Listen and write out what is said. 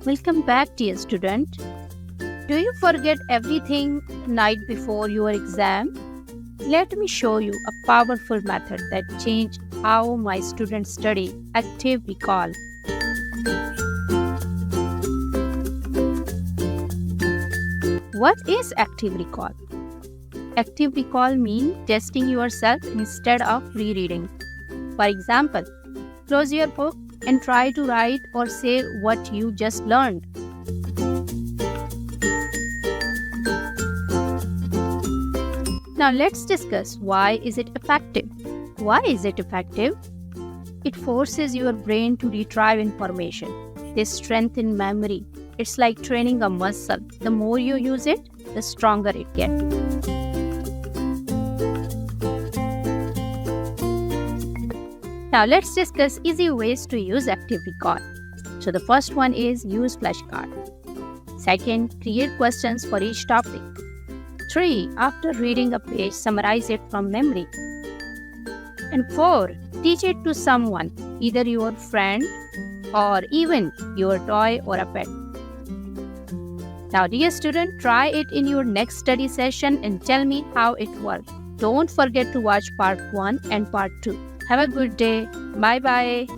Welcome back, dear student. Do you forget everything the night before your exam? Let me show you a powerful method that changed how my students study: active recall. What is active recall? Active recall means testing yourself instead of rereading. For example, close your book and try to write or say what you just learned. Now let's discuss why is it effective. Why is it effective? It forces your brain to retrieve information. They strengthen memory. It's like training a muscle. The more you use it, the stronger it gets. Now let's discuss easy ways to use active recall. So the first one is use flashcard. Second, create questions for each topic. 3. After reading a page, summarize it from memory. And 4. Teach it to someone, either your friend or even your toy or a pet. Now, dear student, try it in your next study session and tell me how it worked. Don't forget to watch part 1 and part 2. Have a good day. Bye-bye.